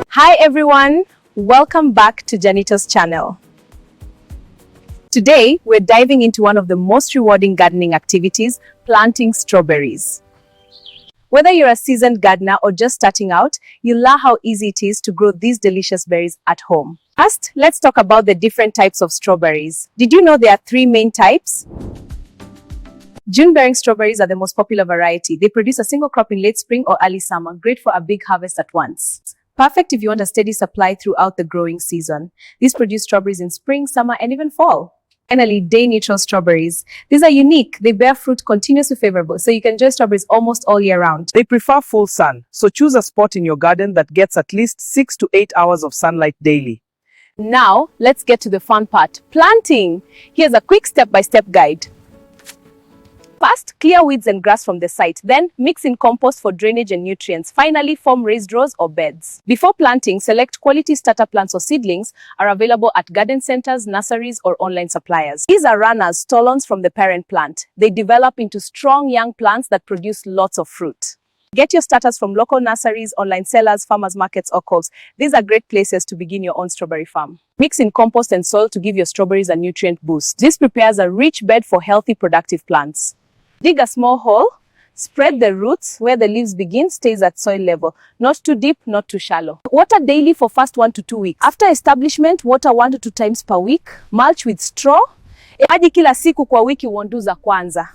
Hi everyone, welcome back to Janito's channel. Today, we're diving into one of the most rewarding gardening activities, planting strawberries. Whether you're a seasoned gardener or just starting out, you'll learn how easy it is to grow these delicious berries at home. First, let's talk about the different types of strawberries. Did you know there are 3 main types? June-bearing strawberries are the most popular variety. They produce a single crop in late spring or early summer, great for a big harvest at once. Perfect if you want a steady supply throughout the growing season. These produce strawberries in spring, summer, and even fall. Finally, day-neutral strawberries. These are unique. They bear fruit continuously favorable, so you can enjoy strawberries almost all year round. They prefer full sun, so choose a spot in your garden that gets at least 6 to 8 hours of sunlight daily. Now, let's get to the fun part, planting. Here's a quick step-by-step guide. First, clear weeds and grass from the site. Then, mix in compost for drainage and nutrients. Finally, form raised rows or beds. Before planting, select quality starter plants or seedlings are available at garden centers, nurseries, or online suppliers. These are run as stolons from the parent plant. They develop into strong young plants that produce lots of fruit. Get your starters from local nurseries, online sellers, farmers markets, or co-ops. These are great places to begin your own strawberry farm. Mix in compost and soil to give your strawberries a nutrient boost. This prepares a rich bed for healthy, productive plants. Dig a small hole, spread the roots where the leaves begin, stays at soil level. Not too deep, not too shallow. Water daily for first 1 to 2 weeks. After establishment, water 1 to 2 times per week. Mulch with straw. Maji kila siku kwa wiki uondu za kwanza.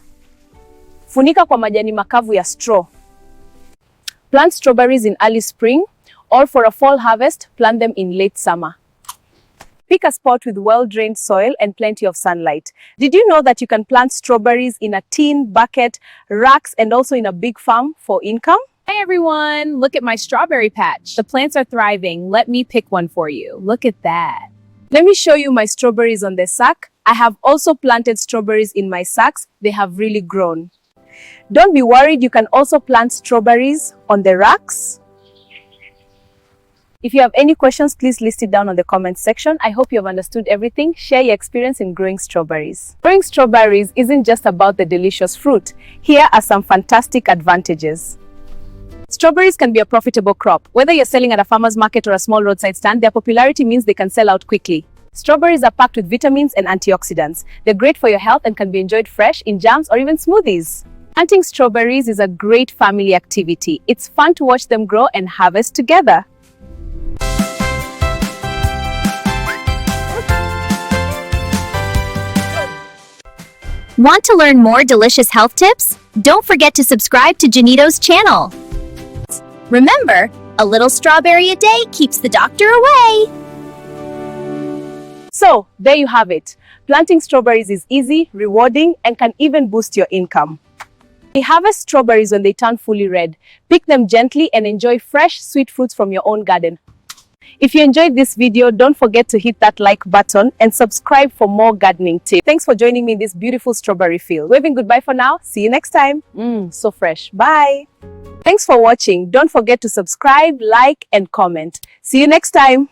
Funika kwa majani makavu ya straw. Plant strawberries in early spring, or for a fall harvest, plant them in late summer. Pick a spot with well-drained soil and plenty of sunlight. Did you know that you can plant strawberries in a tin, bucket, racks, and also in a big farm for income? Hi everyone, look at my strawberry patch. The plants are thriving. Let me pick one for you. Look at that. Let me show you my strawberries on the sack. I have also planted strawberries in my sacks. They have really grown. Don't be worried, you can also plant strawberries on the racks. If you have any questions, please list it down on the comment section. I hope you have understood everything. Share your experience in growing strawberries. Growing strawberries isn't just about the delicious fruit. Here are some fantastic advantages. Strawberries can be a profitable crop. Whether you're selling at a farmer's market or a small roadside stand, their popularity means they can sell out quickly. Strawberries are packed with vitamins and antioxidants. They're great for your health and can be enjoyed fresh, in jams, or even smoothies. Planting strawberries is a great family activity. It's fun to watch them grow and harvest together. Want to learn more delicious health tips? Don't forget to subscribe to Janito's channel. Remember, a little strawberry a day keeps the doctor away. So, there you have it. Planting strawberries is easy, rewarding, and can even boost your income. We harvest strawberries when they turn fully red. Pick them gently and enjoy fresh, sweet fruits from your own garden. If you enjoyed this video, don't forget to hit that like button and subscribe for more gardening tips. Thanks for joining me in this beautiful strawberry field. Waving goodbye for now. See you next time. So fresh. Bye. Thanks for watching. Don't forget to subscribe, like, and comment. See you next time.